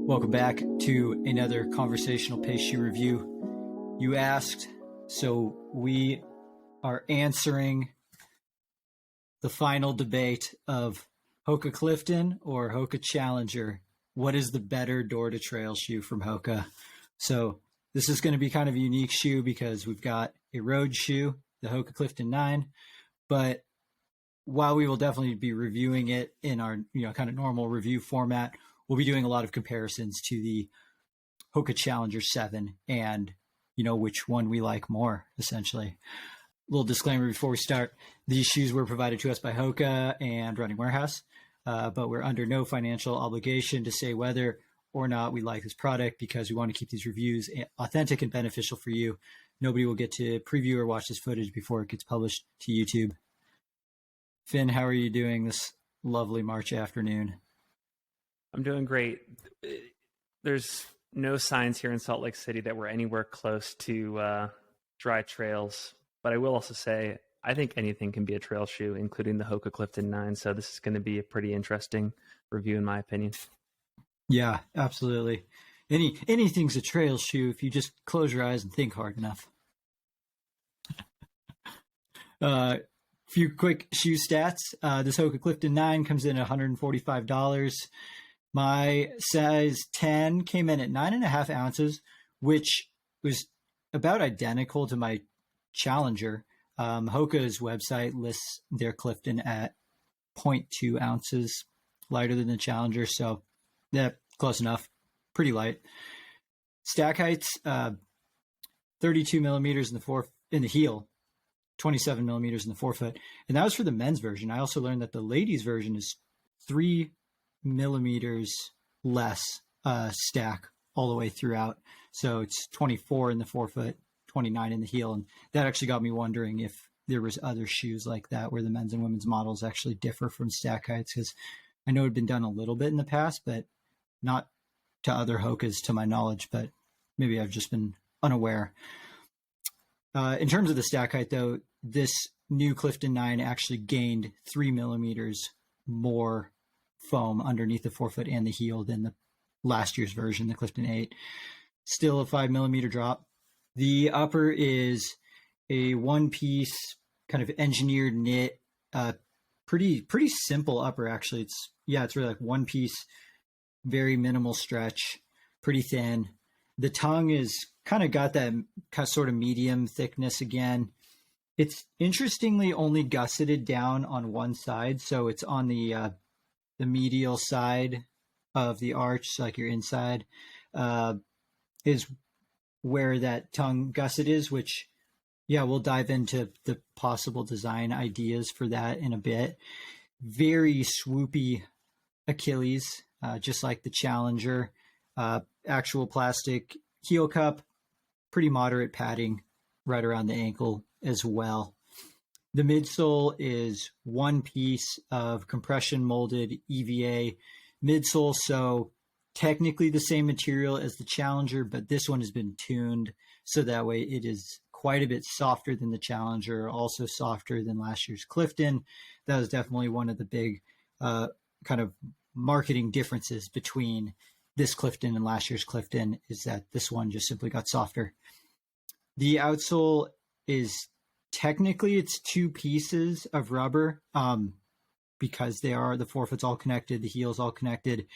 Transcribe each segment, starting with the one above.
Welcome back to another conversational pace shoe review. You asked, so we are answering the final debate of Hoka Clifton or Hoka Challenger. What is the better door-to-trail shoe from Hoka? So this is going to be kind of a unique shoe because we've got a road shoe, the Hoka Clifton 9, but while we will definitely be reviewing it in our kind of normal review format, we'll be doing a lot of comparisons to the Hoka Challenger 7 and, which one we like more, essentially. A little disclaimer before we start. These shoes were provided to us by Hoka and Running Warehouse, but we're under no financial obligation to say whether or not we like this product because we want to keep these reviews authentic and beneficial for you. Nobody will get to preview or watch this footage before it gets published to YouTube. Finn, how are you doing this lovely March afternoon? I'm doing great. There's no signs here in Salt Lake City that we're anywhere close to dry trails. But I will also say, I think anything can be a trail shoe, including the Hoka Clifton 9. So this is going to be a pretty interesting review, in my opinion. Yeah, absolutely. Anything's a trail shoe if you just close your eyes and think hard enough. Few quick shoe stats. This Hoka Clifton 9 comes in at $145. My size 10 came in at 9.5 ounces, which was about identical to my Challenger. Hoka's website lists their Clifton at 0.2 ounces, lighter than the Challenger. So yeah, close enough. Pretty light. Stack heights, 32 millimeters in the heel, 27 millimeters in the forefoot. And that was for the men's version. I also learned that the ladies version is 3 millimeters less stack all the way throughout. So it's 24 in the forefoot, 29 in the heel. And that actually got me wondering if there was other shoes like that where the men's and women's models actually differ from stack heights, because I know it had been done a little bit in the past, but not to other Hokas to my knowledge, but maybe I've just been unaware. In terms of the stack height, though, this new Clifton 9 actually gained 3 millimeters more foam underneath the forefoot and the heel than the last year's version, the Clifton 8. Still a 5 millimeter drop. The upper is a one-piece kind of engineered knit, pretty simple upper, actually. It's really like one piece, very minimal stretch, pretty thin. The tongue is kind of got that sort of medium thickness again. It's interestingly only gusseted down on one side, so it's on the medial side of the arch, like your inside, is where that tongue gusset is, which, we'll dive into the possible design ideas for that in a bit. Very swoopy Achilles, just like the Challenger. Actual plastic heel cup, pretty moderate padding right around the ankle as well. The midsole is one piece of compression molded EVA midsole, so technically the same material as the Challenger, but this one has been tuned so that way it is quite a bit softer than the Challenger, also softer than last year's Clifton. That was definitely one of the big kind of marketing differences between this Clifton and last year's Clifton, is that this one just simply got softer. The outsole is technically it's two pieces of rubber because the forefoot's all connected, the heel's all connected,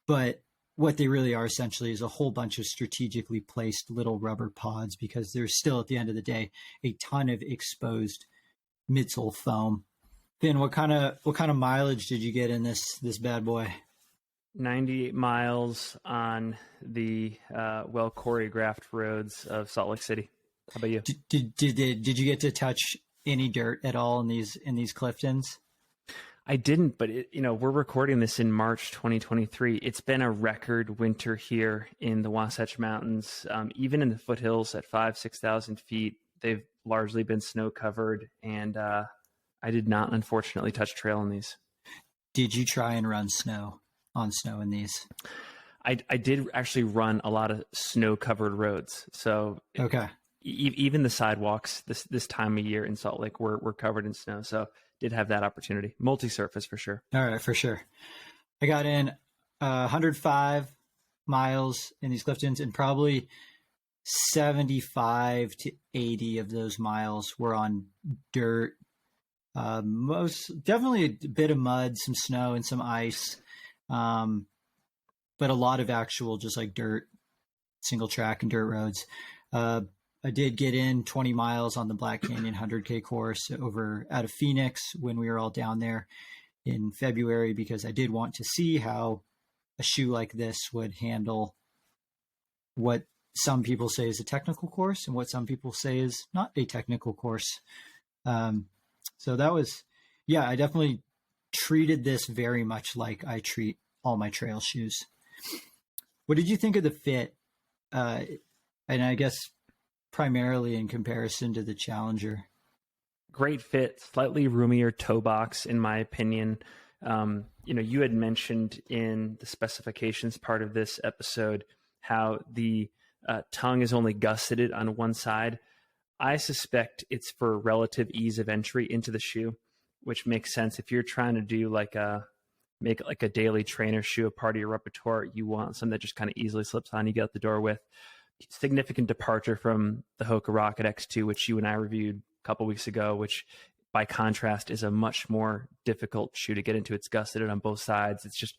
but what they really are essentially is a whole bunch of strategically placed little rubber pods, because there's still, at the end of the day, a ton of exposed midsole foam. Finn, what kind of mileage did you get in this bad boy? 98 miles on the well choreographed roads of Salt Lake City. How about you? Did you get to touch any dirt at all in these Cliftons? I didn't, but we're recording this in March 2023. It's been a record winter here in the Wasatch Mountains. Even in the foothills at 6,000 feet, they've largely been snow covered, and I did not, unfortunately, touch trail in these. Did you try and run on snow in these? I did actually run a lot of snow covered roads. So okay. Even the sidewalks this time of year in Salt Lake were covered in snow. So did have that opportunity. Multi-surface for sure. All right, for sure. I got in 105 miles in these Cliftons, and probably 75 to 80 of those miles were on dirt. Most definitely a bit of mud, some snow, and some ice, but a lot of actual just like dirt, single track and dirt roads. I did get in 20 miles on the Black Canyon 100K course over out of Phoenix when we were all down there in February, because I did want to see how a shoe like this would handle what some people say is a technical course and what some people say is not a technical course. So that was, I definitely treated this very much like I treat all my trail shoes. What did you think of the fit? And I guess primarily in comparison to the Challenger. Great fit, slightly roomier toe box, in my opinion. You had mentioned in the specifications part of this episode how the tongue is only gusseted on one side. I suspect it's for relative ease of entry into the shoe, which makes sense. If you're trying to do make a daily trainer shoe a part of your repertoire, you want something that just kind of easily slips on, you get out the door with. Significant departure from the Hoka Rocket X2, which you and I reviewed a couple weeks ago, which by contrast is a much more difficult shoe to get into. It's gusseted on both sides. It's just,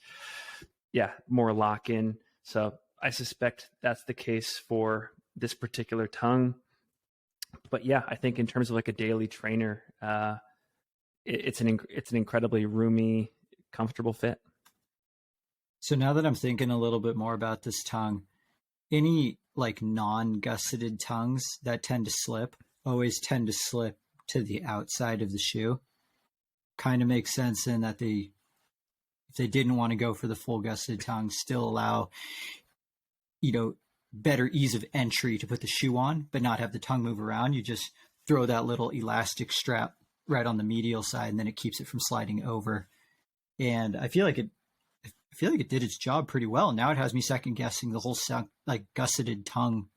more lock in. So I suspect that's the case for this particular tongue. But I think in terms of like a daily trainer, it's an incredibly roomy, comfortable fit. So now that I'm thinking a little bit more about this tongue, any like non-gusseted tongues that tend to slip always tend to slip to the outside of the shoe. Kind of makes sense in that if they didn't want to go for the full gusseted tongue, still allow, better ease of entry to put the shoe on, but not have the tongue move around. You just throw that little elastic strap right on the medial side, and then it keeps it from sliding over. And I feel like it did its job pretty well. Now it has me second guessing the whole gusseted tongue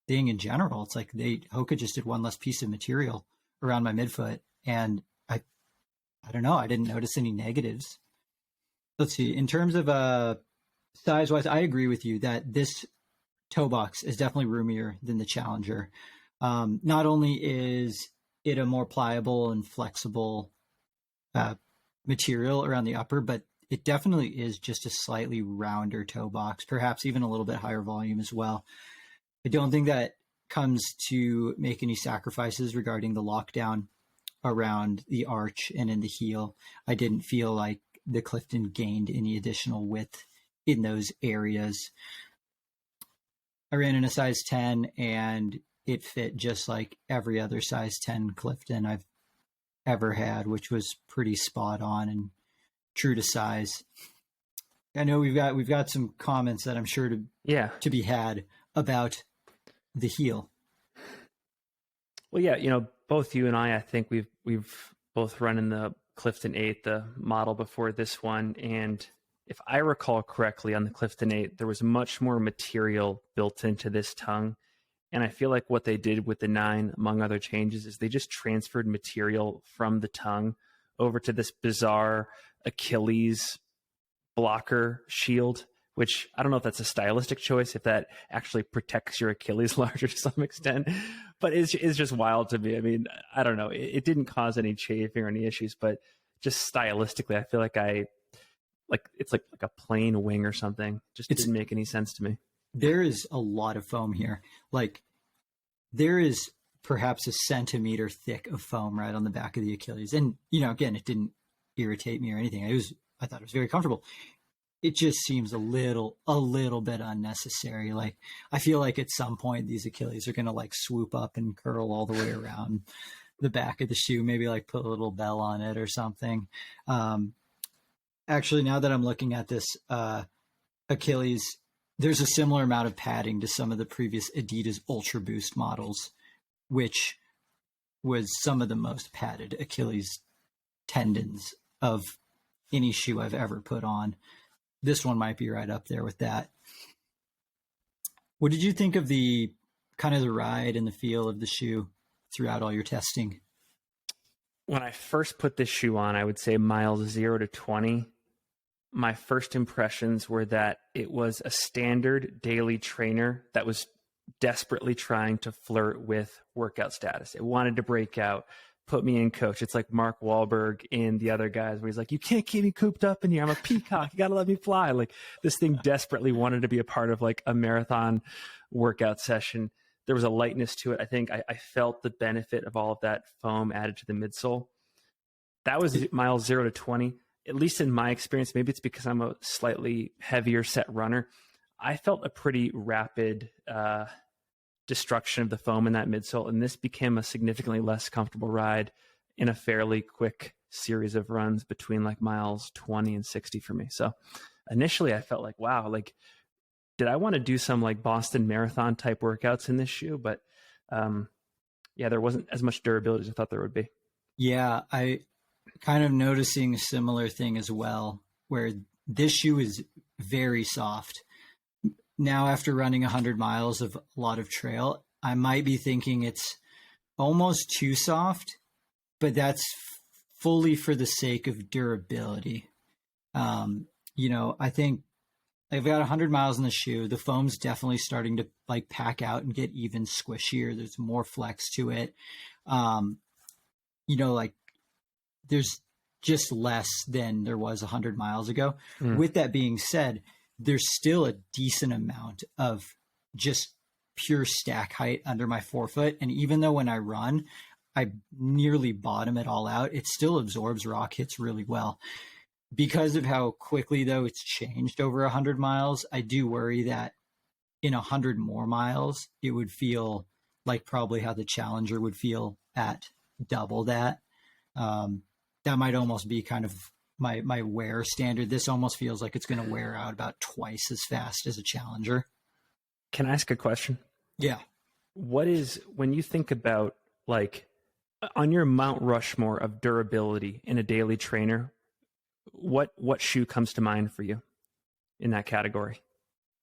thing in general. It's like Hoka just did one less piece of material around my midfoot, and I don't know. I didn't notice any negatives. Let's see. In terms of size wise, I agree with you that this toe box is definitely roomier than the Challenger. Not only is it a more pliable and flexible material around the upper, but it definitely is just a slightly rounder toe box, perhaps even a little bit higher volume as well. I don't think that comes to make any sacrifices regarding the lockdown around the arch and in the heel. I didn't feel like the Clifton gained any additional width in those areas. I ran in a size 10 and it fit just like every other size 10 Clifton I've ever had, which was pretty spot on and true to size. I know we've got some comments that I'm sure to be had about the heel. Well, both you and I think we've both run in the Clifton 8, the model before this one, and if I recall correctly, on the Clifton 8, there was much more material built into this tongue. And I feel like what they did with the 9, among other changes, is they just transferred material from the tongue over to this bizarre Achilles blocker shield, which I don't know if that's a stylistic choice, if that actually protects your Achilles larger to some extent, but it's just wild to me. I mean, I don't know. It didn't cause any chafing or any issues, but just stylistically, I feel like it's like a plain wing or something. Just didn't make any sense to me. There is a lot of foam here. Like there is perhaps a centimeter thick of foam right on the back of the Achilles. And, again, it didn't irritate me or anything. I thought it was very comfortable. It just seems a little bit unnecessary. Like I feel like at some point these Achilles are going to like swoop up and curl all the way around the back of the shoe, maybe like put a little bell on it or something. Actually, now that I'm looking at this Achilles, there's a similar amount of padding to some of the previous Adidas Ultra Boost models, which was some of the most padded Achilles tendons of any shoe I've ever put on. This one might be right up there with that. What did you think of the kind of the ride and the feel of the shoe throughout all your testing? When I first put this shoe on, I would say miles 0 to 20. my first impressions were that it was a standard daily trainer that was desperately trying to flirt with workout status. It wanted to break out, put me in coach. It's like Mark Wahlberg in The Other Guys, where he's like, you can't keep me cooped up in here. I'm a peacock. You got to let me fly. Like, this thing desperately wanted to be a part of like a marathon workout session. There was a lightness to it. I think I felt the benefit of all of that foam added to the midsole. That was miles 0 to 20. At least in my experience, maybe it's because I'm a slightly heavier set runner. I felt a pretty rapid destruction of the foam in that midsole, and this became a significantly less comfortable ride in a fairly quick series of runs between like miles 20 and 60 for me. So initially I felt like, wow, like, did I want to do some like Boston Marathon type workouts in this shoe? But yeah, there wasn't as much durability as I thought there would be. Yeah, I kind of noticing a similar thing as well, where this shoe is very soft. Now, after running 100 miles of a lot of trail, I might be thinking it's almost too soft, but that's fully for the sake of durability. I think I've got 100 miles in the shoe. The foam's definitely starting to like pack out and get even squishier. There's more flex to it. Like there's just less than there was 100 miles ago. With that being said, there's still a decent amount of just pure stack height under my forefoot. And even though when I run, I nearly bottom it all out, it still absorbs rock hits really well. Because of how quickly, though, it's changed over 100 miles, I do worry that in 100 more miles, it would feel like probably how the Challenger would feel at double that. That might almost be kind of my wear standard. This almost feels like it's going to wear out about twice as fast as a Challenger. Can I ask a question? Yeah. When you think about like on your Mount Rushmore of durability in a daily trainer, what shoe comes to mind for you in that category?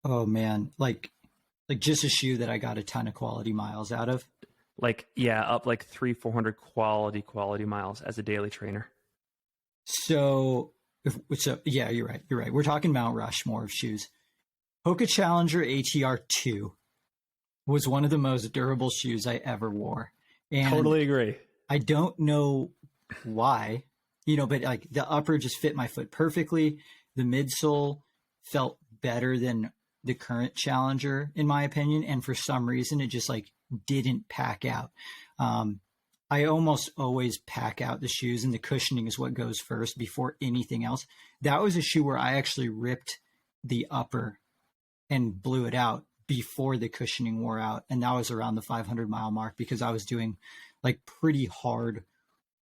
Oh man, like just a shoe that I got a ton of quality miles out of. Like, yeah, up like 300-400 quality miles as a daily trainer. So yeah, you're right. We're talking Mount Rushmore of shoes. Hoka Challenger ATR 2 was one of the most durable shoes I ever wore. And totally agree. I don't know why, but like the upper just fit my foot perfectly. The midsole felt better than the current Challenger, in my opinion. And for some reason, it just like didn't pack out. I almost always pack out the shoes, and the cushioning is what goes first before anything else. That was a shoe where I actually ripped the upper and blew it out before the cushioning wore out. And that was around the 500-mile mark because I was doing like pretty hard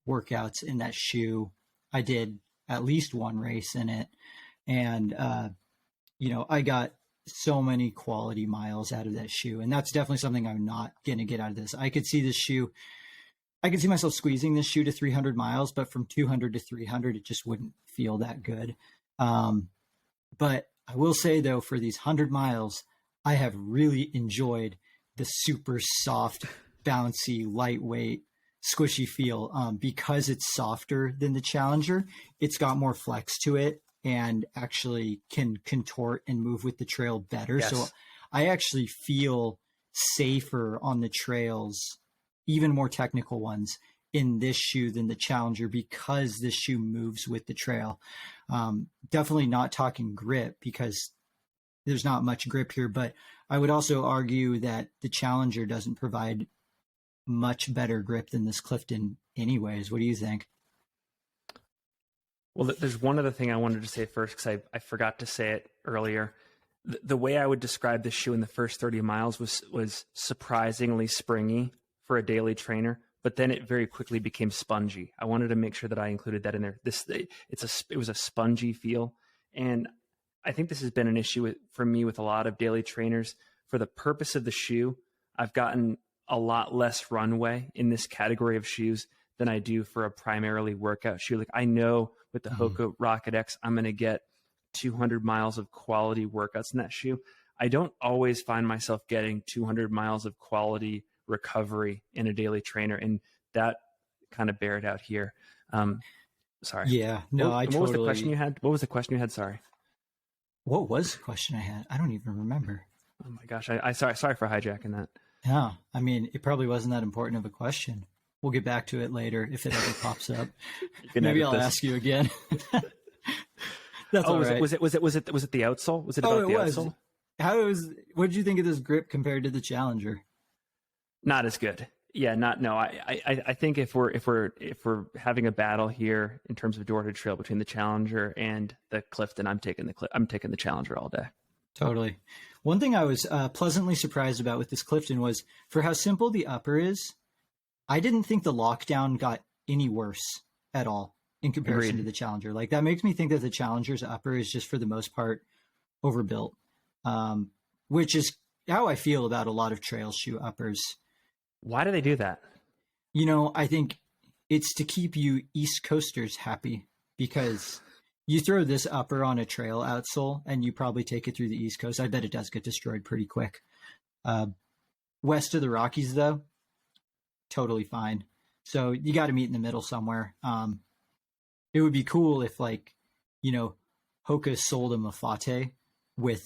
workouts in that shoe. I did at least one race in it. And, I got so many quality miles out of that shoe. And that's definitely something I'm not going to get out of this. I could see myself squeezing this shoe to 300 miles, but from 200 to 300, it just wouldn't feel that good. But I will say, though, for these 100 miles, I have really enjoyed the super soft, bouncy, lightweight, squishy feel. Because it's softer than the Challenger, it's got more flex to it and actually can contort and move with the trail better. Yes. So I actually feel safer on the trails, even more technical ones, in this shoe than the Challenger because this shoe moves with the trail. Definitely not talking grip because there's not much grip here, but I would also argue that the Challenger doesn't provide much better grip than this Clifton anyways. What do you think? Well, there's one other thing I wanted to say first because I forgot to say it earlier. The way I would describe this shoe in the first 30 miles was surprisingly springy for a daily trainer, but then it very quickly became spongy. I wanted to make sure that I included that in there. It was a spongy feel, and I think this has been an issue for me with a lot of daily trainers. For the purpose of the shoe, I've gotten a lot less runway in this category of shoes than I do for a primarily workout shoe. Like I know with the Hoka Rocket X, I'm going to get 200 miles of quality workouts in that shoe. I don't always find myself getting 200 miles of quality recovery in a daily trainer, and that kind of bear it out here. Sorry. Yeah, no, What was the question you had? What was the question you had? Sorry. What was the question I had? I don't even remember. Oh my gosh. I sorry for hijacking that. Yeah, I mean, it probably wasn't that important of a question. We'll get back to it later if it ever pops up. Maybe I'll ask you again. That's all right. Was it the outsole? Was it about the outsole? What did you think of this grip compared to the Challenger? Not as good. Yeah, I think if we're having a battle here in terms of door to trail between the Challenger and the Clifton, I'm taking the Challenger all day. Totally. One thing I was pleasantly surprised about with this Clifton was for how simple the upper is. I didn't think the lockdown got any worse at all in comparison to the Challenger. Like, that makes me think that the Challenger's upper is just for the most part overbuilt, which is how I feel about a lot of trail shoe uppers. Why do they do that? You know, I think it's to keep you East Coasters happy, because you throw this upper on a trail outsole and you probably take it through the East Coast. I bet it does get destroyed pretty quick. West of the Rockies, though, totally fine. So you got to meet in the middle somewhere. It would be cool if, like, you know, Hoka sold a Mafate with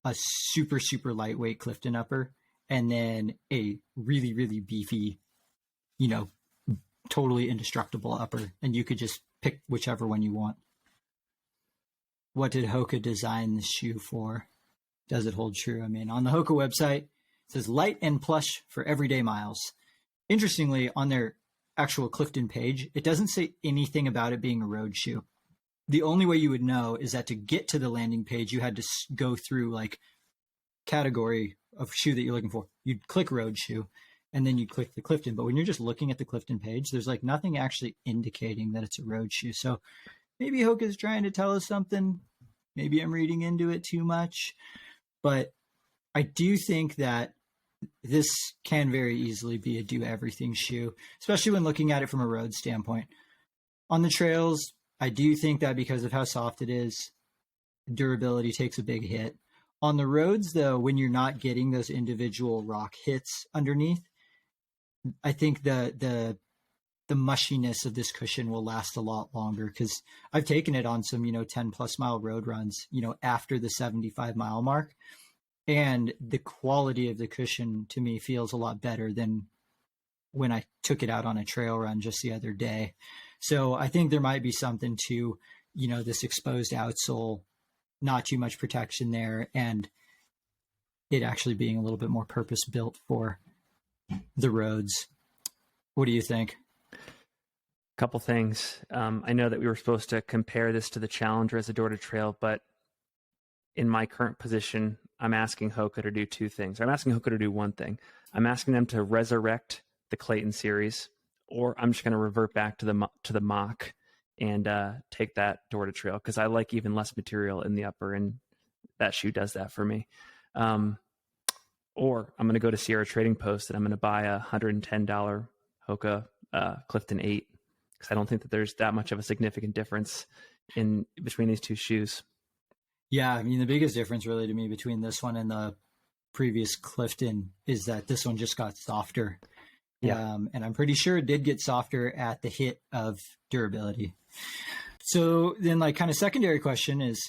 a super, super lightweight Clifton upper and then a really, really beefy, you know, totally indestructible upper, and you could just pick whichever one you want. What did Hoka design this shoe for? Does it hold true? I mean, on the Hoka website, it says light and plush for everyday miles. Interestingly, on their actual Clifton page, it doesn't say anything about it being a road shoe. The only way you would know is that to get to the landing page, you had to go through like category of shoe that you're looking for. You'd click road shoe and then you'd click the Clifton. But when you're just looking at the Clifton page, there's like nothing actually indicating that it's a road shoe. So maybe Hoka's trying to tell us something. Maybe I'm reading into it too much. But I do think that this can very easily be a do everything shoe, especially when looking at it from a road standpoint. On the trails, I do think that because of how soft it is, durability takes a big hit. On the roads, though, when you're not getting those individual rock hits underneath, I think the mushiness of this cushion will last a lot longer, because I've taken it on some, 10 plus mile road runs, after the 75 mile mark. And the quality of the cushion to me feels a lot better than when I took it out on a trail run just the other day. So I think there might be something to, this exposed outsole, not too much protection there, and it actually being a little bit more purpose built for the roads. What do you think? Couple things. I know that we were supposed to compare this to the Challenger as a door to trail, but in my current position, I'm asking Hoka to do two things. I'm asking Hoka to do one thing. I'm asking them to resurrect the Clayton series, or I'm just going to revert back to the mock and take that door to trail, because I like even less material in the upper, and that shoe does that for me. Or I'm going to go to Sierra Trading Post and I'm going to buy a $110 Hoka Clifton 8, because I don't think that there's that much of a significant difference in between these two shoes. Yeah, I mean, the biggest difference really to me between this one and the previous Clifton is that this one just got softer. Yeah. And I'm pretty sure it did get softer at the hit of durability. So then, like, kind of secondary question is,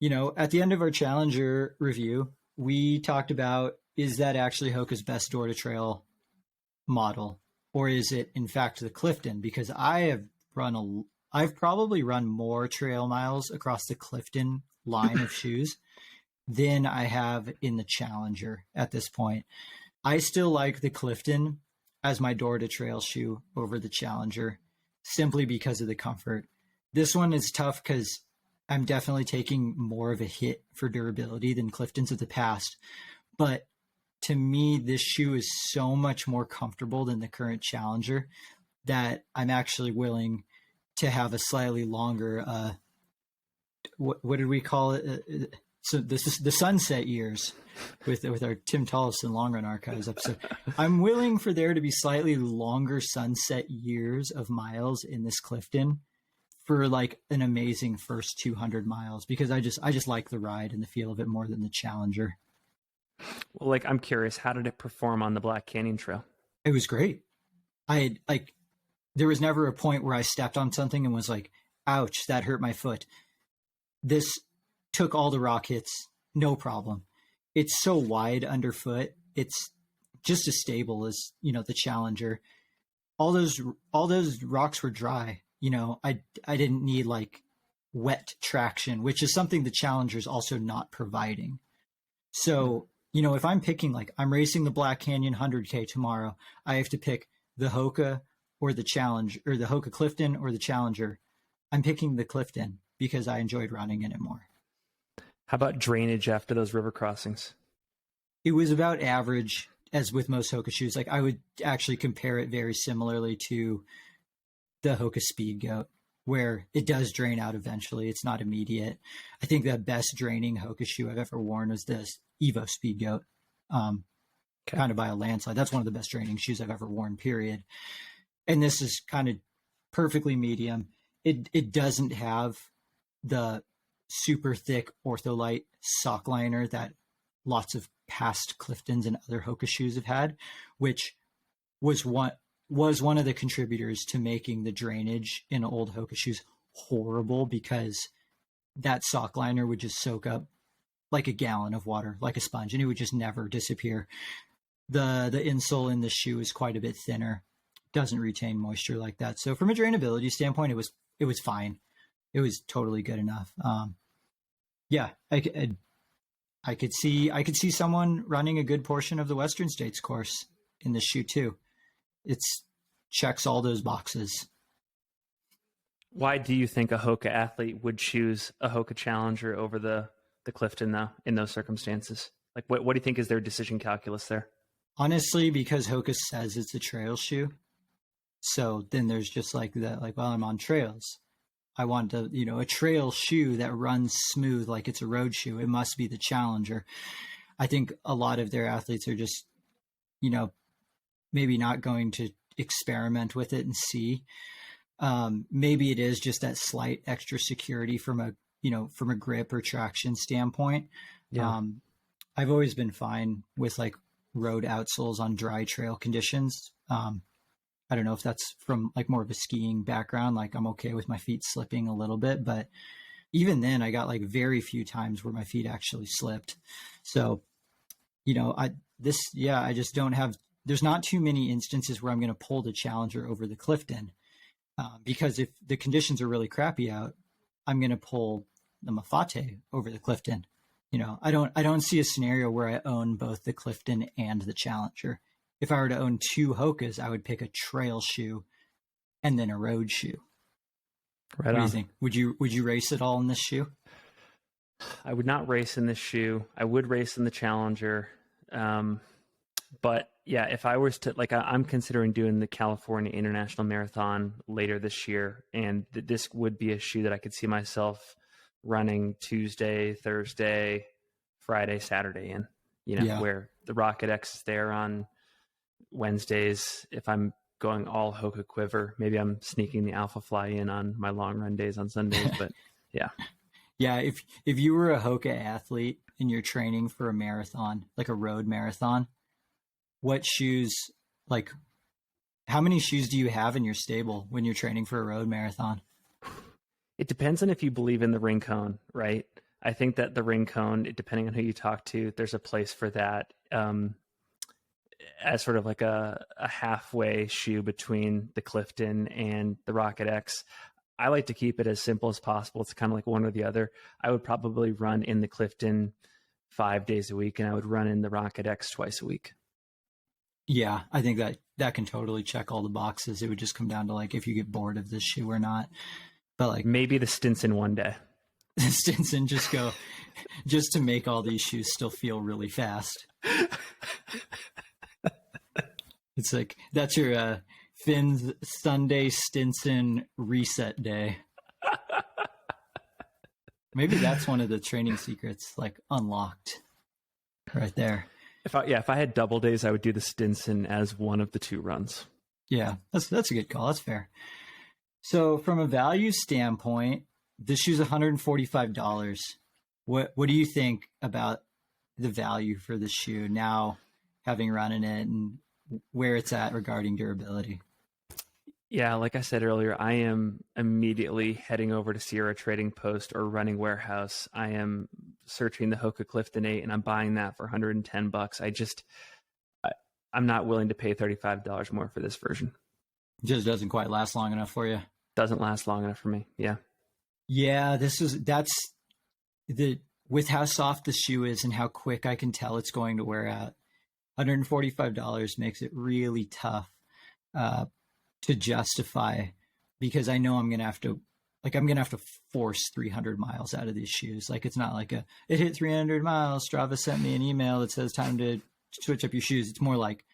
at the end of our Challenger review, we talked about, is that actually Hoka's best door to trail model, or is it in fact the Clifton? Because I've probably run more trail miles across the Clifton line of shoes than I have in the Challenger at this point. I still like the Clifton as my door to trail shoe over the Challenger, simply because of the comfort. This one is tough because I'm definitely taking more of a hit for durability than Cliftons of the past. But to me, this shoe is so much more comfortable than the current Challenger that I'm actually willing to have a slightly longer, what did we call it? So this is the sunset years with our Tim Tollefson Long Run Archives episode. I'm willing for there to be slightly longer sunset years of miles in this Clifton for like an amazing first 200 miles, because I just like the ride and the feel of it more than the Challenger. Well, I'm curious, how did it perform on the Black Canyon Trail? It was great. There was never a point where I stepped on something and was like, ouch, that hurt my foot. This took all the rock hits, no problem. It's so wide underfoot. It's just as stable as, the Challenger. All those rocks were dry. I didn't need like wet traction, which is something the Challenger's also not providing. So, if I'm picking, like, I'm racing the Black Canyon 100K tomorrow, I have to pick the Hoka or the Challenger, or the Hoka Clifton or the Challenger. I'm picking the Clifton because I enjoyed running in it more. How about drainage after those river crossings? It was about average, as with most Hoka shoes. Like, I would actually compare it very similarly to the Hoka Speed Goat, where it does drain out eventually. It's not immediate. I think the best draining Hoka shoe I've ever worn was this Evo Speed Goat, kind of by a landslide. That's one of the best draining shoes I've ever worn, period. And this is kind of perfectly medium. It doesn't have the super thick Ortholite sock liner that lots of past Cliftons and other Hoka shoes have had, which was one of the contributors to making the drainage in old Hoka shoes horrible, because that sock liner would just soak up like a gallon of water, like a sponge, and it would just never disappear. The insole in the shoe is quite a bit thinner, doesn't retain moisture like that. So from a drainability standpoint, it was fine. It was totally good enough. I could see someone running a good portion of the Western States course in this shoe too. It's checks all those boxes. Why do you think a Hoka athlete would choose a Hoka Challenger over the Clifton, though, in those circumstances? Like, what do you think is their decision calculus there? Honestly, because Hoka says it's a trail shoe. So then there's just well, I'm on trails. I want a trail shoe that runs smooth like it's a road shoe. It must be the Challenger. I think a lot of their athletes are just, maybe not going to experiment with it and see. Maybe it is just that slight extra security from a grip or traction standpoint. Yeah. I've always been fine with like road outsoles on dry trail conditions. I don't know if that's from like more of a skiing background. Like, I'm okay with my feet slipping a little bit, but even then I got like very few times where my feet actually slipped. So, I just don't have, there's not too many instances where I'm going to pull the Challenger over the Clifton, because if the conditions are really crappy out, I'm going to pull the Mafate over the Clifton. I don't see a scenario where I own both the Clifton and the Challenger. If I were to own two Hokas, I would pick a trail shoe and then a road shoe. Right. What do you think? Would you race at all in this shoe? I would not race in this shoe. I would race in the Challenger. But yeah, if I was to, I'm considering doing the California International Marathon later this year, and this would be a shoe that I could see myself running Tuesday, Thursday, Friday, Saturday in, where the Rocket X is there on Wednesdays. If I'm going all Hoka quiver, maybe I'm sneaking the Alpha Fly in on my long run days on Sundays, but yeah. Yeah. If you were a Hoka athlete and you're training for a marathon, like a road marathon, what shoes, how many shoes do you have in your stable when you're training for a road marathon? It depends on if you believe in the ring cone, right? I think that the ring cone, depending on who you talk to, there's a place for that. As sort of like a halfway shoe between the Clifton and the Rocket X. I like to keep it as simple as possible. It's kind of like one or the other. I would probably run in the Clifton 5 days a week, and I would run in the Rocket X twice a week. Yeah, I think that can totally check all the boxes. It would just come down to if you get bored of this shoe or not. But maybe the Stinson one day. Stinson just to make all these shoes still feel really fast. It's that's your Finn's Sunday Stinson reset day. Maybe that's one of the training secrets, unlocked right there. If I had double days, I would do the Stinson as one of the two runs. Yeah, that's a good call. That's fair. So from a value standpoint, this shoe's $145. What do you think about the value for this shoe now, having run in it, and where it's at regarding durability? Yeah, like I said earlier, I am immediately heading over to Sierra Trading Post or Running Warehouse. I am searching the Hoka Clifton 8 and I'm buying that for $110. I'm not willing to pay $35 more for this version. It just doesn't quite last long enough for you. Doesn't last long enough for me. Yeah. Yeah, that's the with how soft the shoe is and how quick I can tell it's going to wear out. $145 makes it really tough to justify, because I know I'm gonna have to force 300 miles out of these shoes. Like, it's not like it hit 300 miles. Strava sent me an email that says time to switch up your shoes. It's more like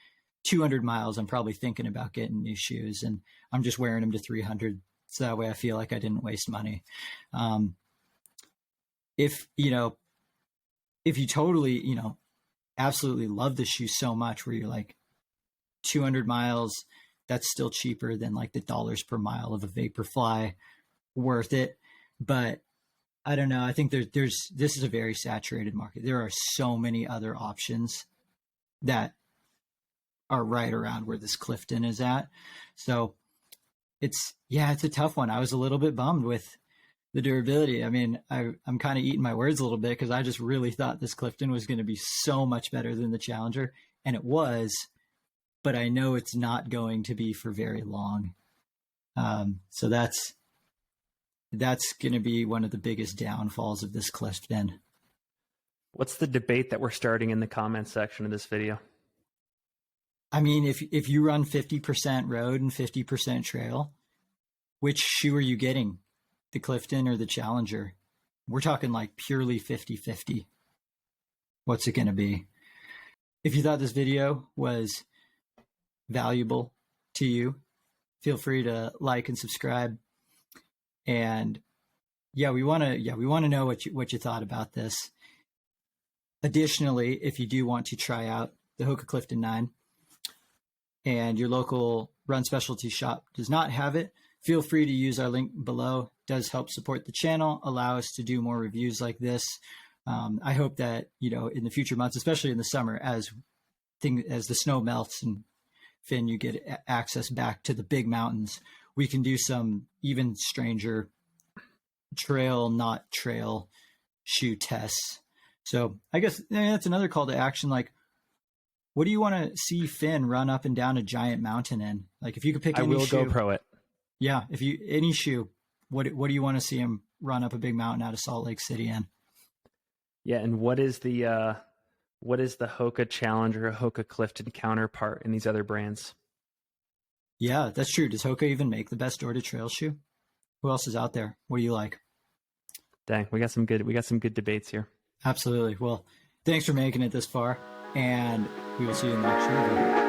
200 miles. I'm probably thinking about getting new shoes, and I'm just wearing them to 300. So that way I feel like I didn't waste money. If you totally, absolutely love the shoe so much where you're like 200 miles, that's still cheaper than like the dollars per mile of a Vaporfly, worth it. But I don't know. I think this is a very saturated market. There are so many other options that are right around where this Clifton is at. So it's a tough one. I was a little bit bummed with the durability. I mean, I'm kind of eating my words a little bit because I just really thought this Clifton was going to be so much better than the Challenger, and it was, but I know it's not going to be for very long. So that's going to be one of the biggest downfalls of this Clifton. What's the debate that we're starting in the comments section of this video? I mean, if you run 50% road and 50% trail, which shoe are you getting? The Clifton or the Challenger? We're talking like purely 50-50. What's it going to be? If you thought this video was valuable to you, feel free to like and subscribe. And we want to know what you thought about this. Additionally, if you do want to try out the Hoka Clifton 9 and your local run specialty shop does not have it, feel free to use our link below. It does help support the channel, allow us to do more reviews like this. I hope that, in the future months, especially in the summer, as the snow melts and Finn, you get access back to the big mountains, we can do some even stranger trail, not trail shoe tests. So I guess that's another call to action. Like, what do you want to see Finn run up and down a giant mountain in? Like, if you could pick any shoe, I will GoPro it. Yeah, any shoe, what do you want to see him run up a big mountain out of Salt Lake City in? Yeah, and what is the Hoka Challenger, Hoka Clifton counterpart in these other brands? Yeah, that's true. Does Hoka even make the best door to trail shoe? Who else is out there? What do you like? Dang, we got some good debates here. Absolutely. Well, thanks for making it this far, and we will see you in the next review.